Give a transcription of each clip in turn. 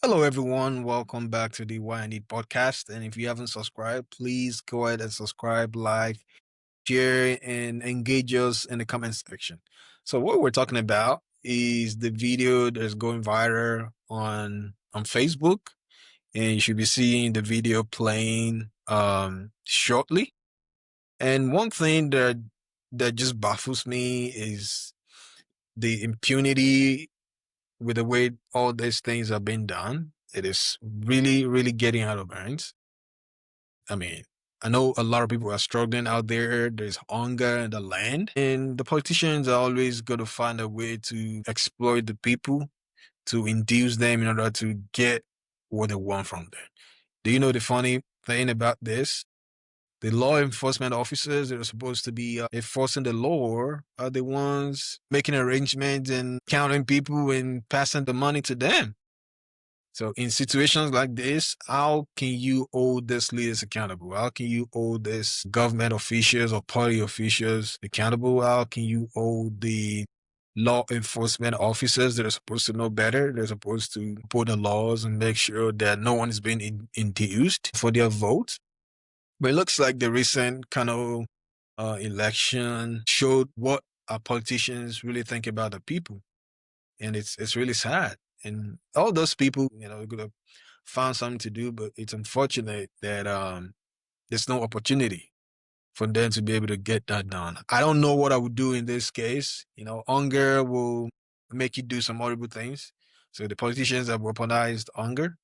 Hello, everyone. Welcome back to the Why I Need podcast. And if you haven't subscribed, please go ahead and subscribe, like, share, and engage us in the comment section. So, what we're talking about is the video that's going viral on Facebook, and you should be seeing the video playing shortly. And one thing that just baffles me is the impunity with the way all these things are being done. It is really, really getting out of hands. I mean, I know a lot of people are struggling out there. There's hunger in the land, and the politicians are always going to find a way to exploit the people to induce them in order to get what they want from them. Do you know the funny thing about this? The law enforcement officers that are supposed to be enforcing the law are the ones making arrangements and counting people and passing the money to them. So in situations like this, how can you hold these leaders accountable? How can you hold these government officials or party officials accountable? How can you hold the law enforcement officers that are supposed to know better? They're supposed to put the laws and make sure that no one is being induced for their vote. But it looks like the recent kind of election showed what our politicians really think about the people, and it's really sad. And all those people, could have found something to do, but it's unfortunate that there's no opportunity for them to be able to get that done. I don't know what I would do in this case. Hunger will make you do some horrible things. So the politicians have weaponized hunger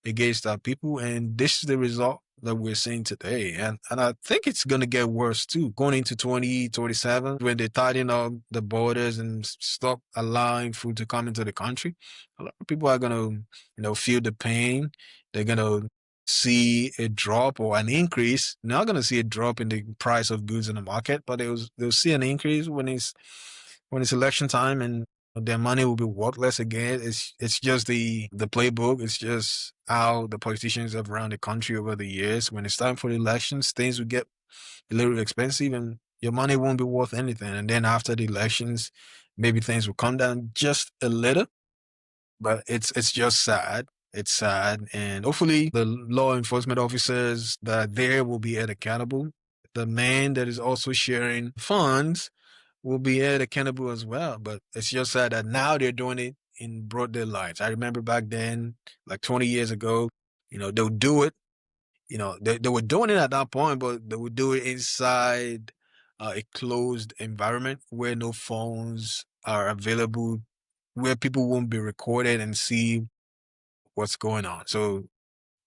against our people, and this is the result that we're seeing today. And I think it's gonna get worse too, going into 2027 when they tighten up the borders and stop allowing food to come into the country. A lot of people are gonna, feel the pain. They're gonna see a drop or an increase. Not gonna see a drop in the price of goods in the market, but they'll see an increase when it's election time, and their money will be worthless again. It's just the playbook. It's just how the politicians have run the country over the years. When it's time for the elections, things will get a little expensive and your money won't be worth anything. And then after the elections, maybe things will come down just a little. But it's just sad. It's sad. And hopefully the law enforcement officers that are there will be held accountable. The man that is also sharing funds will be held accountable as well. But it's just sad that now they're doing it in broad daylight. I remember back then, like 20 years ago, they'll do it. They were doing it at that point, but they would do it inside a closed environment where no phones are available, where people won't be recorded and see what's going on. So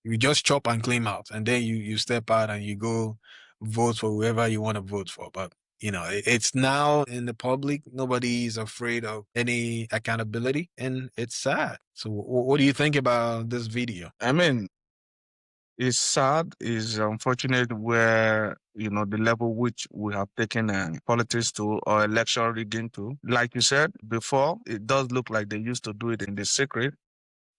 you just chop and clean out, and then you step out and you go vote for whoever you want to vote for. But it's now in the public. Nobody is afraid of any accountability, and it's sad. So, what do you think about this video? I mean, it's sad, it's unfortunate where, the level which we have taken politics to or election rigging to. Like you said before, it does look like they used to do it in the secret.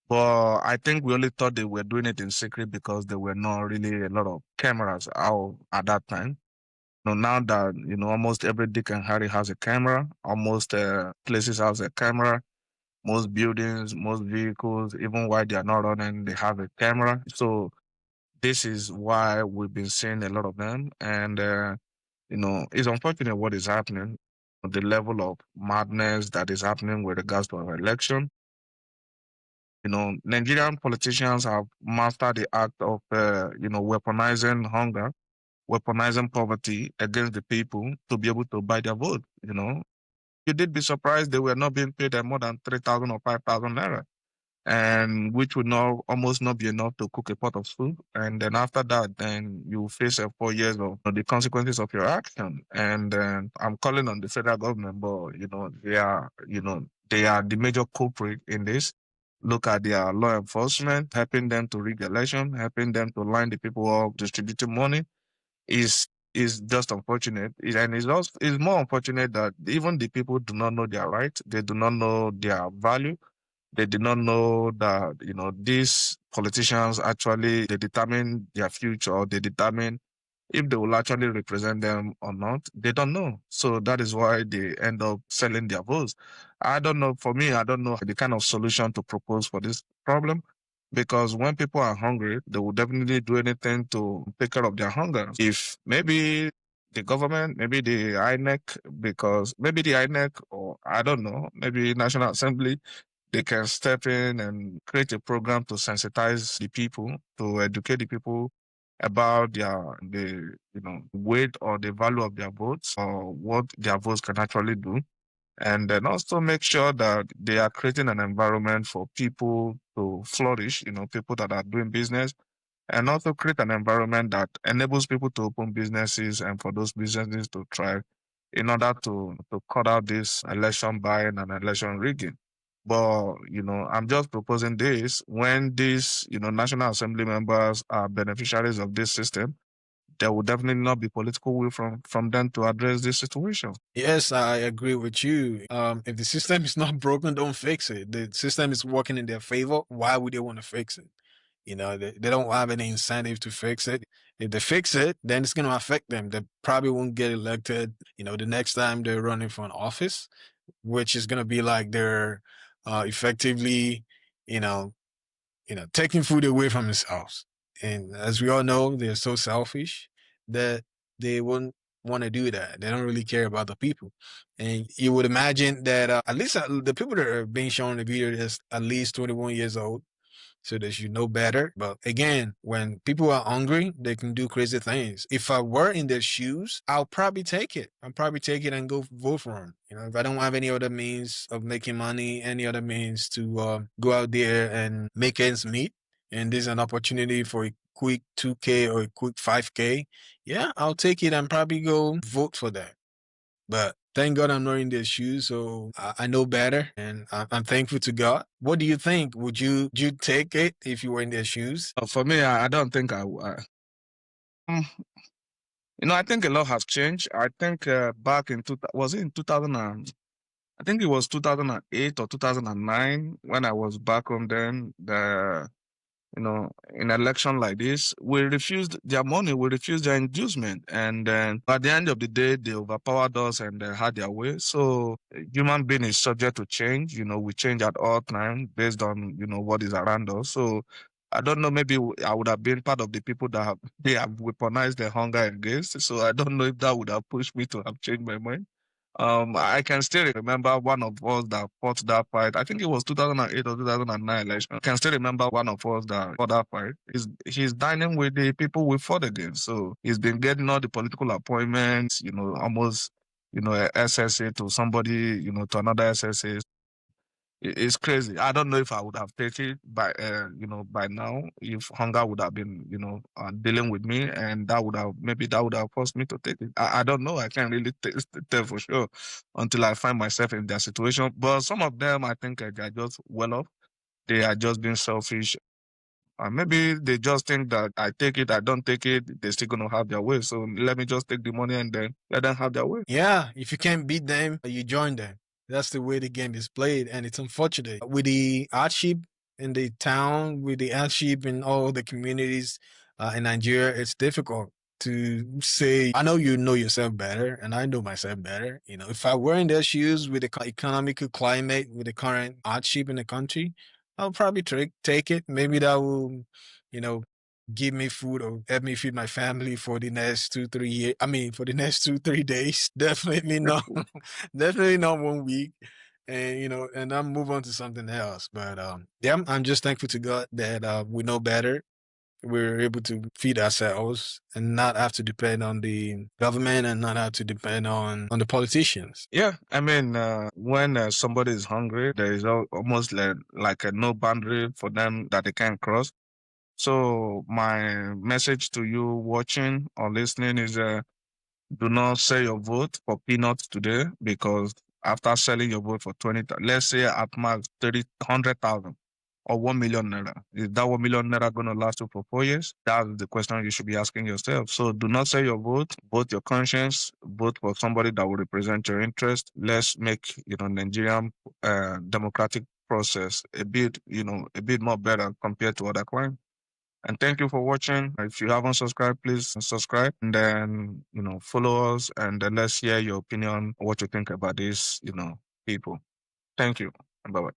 But I think we only thought they were doing it in secret because there were not really a lot of cameras out at that time. Now that, almost every Dick and Harry has a camera, almost places has a camera, most buildings, most vehicles, even while they are not running, they have a camera. So this is why we've been seeing a lot of them. And, it's unfortunate what is happening, the level of madness that is happening with regards to our election. Nigerian politicians have mastered the act of, weaponizing hunger, weaponizing poverty against the people to be able to buy their vote. You did be surprised they were not being paid more than 3,000 or 5,000 naira, and which would not almost not be enough to cook a pot of soup. And then after that, then you face 4 years of the consequences of your action. And I'm calling on the federal government, but they are the major culprit in this. Look at their law enforcement, helping them to rig the election, helping them to line the people up, distributing money is just unfortunate. And it's more unfortunate that even the people do not know their rights, they do not know their value, they did not know that, these politicians actually, they determine their future, they determine if they will actually represent them or not. They don't know. So that is why they end up selling their votes. I don't know. For me, I don't know the kind of solution to propose for this problem because when people are hungry, they will definitely do anything to take care of their hunger. If maybe the government, maybe the INEC, because maybe the INEC, or I don't know, maybe National Assembly, they can step in and create a program to sensitize the people, to educate the people about the weight or the value of their votes or what their votes can actually do, and then also make sure that they are creating an environment for people to flourish, people that are doing business, and also create an environment that enables people to open businesses and for those businesses to thrive in order to cut out this election buying and election rigging. But, I'm just proposing this when these, National Assembly members are beneficiaries of this system, there will definitely not be political will from them to address this situation. Yes, I agree with you. If the system is not broken, don't fix it. The system is working in their favor. Why would they want to fix it? They don't have any incentive to fix it. If they fix it, then it's going to affect them. They probably won't get elected, the next time they're running for an office, which is going to be like they're effectively, you know, taking food away from themselves. And as we all know, they're so selfish that they wouldn't want to do that. They don't really care about the people. And you would imagine that at least the people that are being shown in the video is at least 21 years old, so that you know better. But again, when people are hungry, they can do crazy things. If I were in their shoes, I'll probably take it. I'll probably take it and go vote for them. If I don't have any other means of making money, any other means to go out there and make ends meet, and there's an opportunity for a quick 2K or a quick 5K, yeah, I'll take it and probably go vote for that. But thank God I'm not in their shoes, so I know better, and I'm thankful to God. What do you think? Would you take it if you were in their shoes? For me, I don't think um, I think a lot has changed. I think back in was it in 2000 I think it was 2008 or 2009 when I was back home. Then in election like this, we refused their money, we refused their inducement. And then at the end of the day, they overpowered us and they had their way. So human being is subject to change. We change at all times based on, what is around us. So I don't know, maybe I would have been part of the people that they have weaponized their hunger against. So I don't know if that would have pushed me to have changed my mind. I can still remember one of us that fought that fight. I think it was 2008 or 2009 election. I can still remember one of us that fought that fight. He's dining with the people we fought against. So he's been getting all the political appointments, almost, a SSA to somebody, to another SSA. It's crazy. I don't know if I would have taken it by now, if hunger would have been, dealing with me, and that would have forced me to take it. I don't know. I can't really tell for sure until I find myself in their situation. But some of them, I think they are just well off. They are just being selfish. Maybe they just think that I take it, I don't take it, they're still gonna have their way. So let me just take the money and then let them have their way. Yeah, if you can't beat them, you join them. That's the way the game is played, and it's unfortunate. With the hardship in the town, with the hardship in all the communities in Nigeria, it's difficult to say. I know you know yourself better, and I know myself better. If I were in their shoes with the economical climate, with the current hardship in the country, I'll probably take it. Maybe that will, you know, give me food or help me feed my family for the next 2 3 years. I mean, for the next 2 3 days. Definitely not, definitely not 1 week. And and I'll move on to something else. But yeah, I'm just thankful to God that we know better. We're able to feed ourselves and not have to depend on the government and not have to depend on the politicians. Yeah, I mean, when somebody is hungry, there is almost like a no boundary for them that they can't cross. So my message to you watching or listening is do not sell your vote for peanuts today, because after selling your vote for 20, let's say at max 30, 100,000 or 1 million naira, is that 1 million naira going to last you for 4 years? That's the question you should be asking yourself. So do not sell your vote your conscience, vote for somebody that will represent your interest. Let's make, Nigerian democratic process a bit more better compared to other climes. And thank you for watching. If you haven't subscribed, please subscribe and then, follow us, and then let's hear your opinion, what you think about these, people. Thank you and bye bye.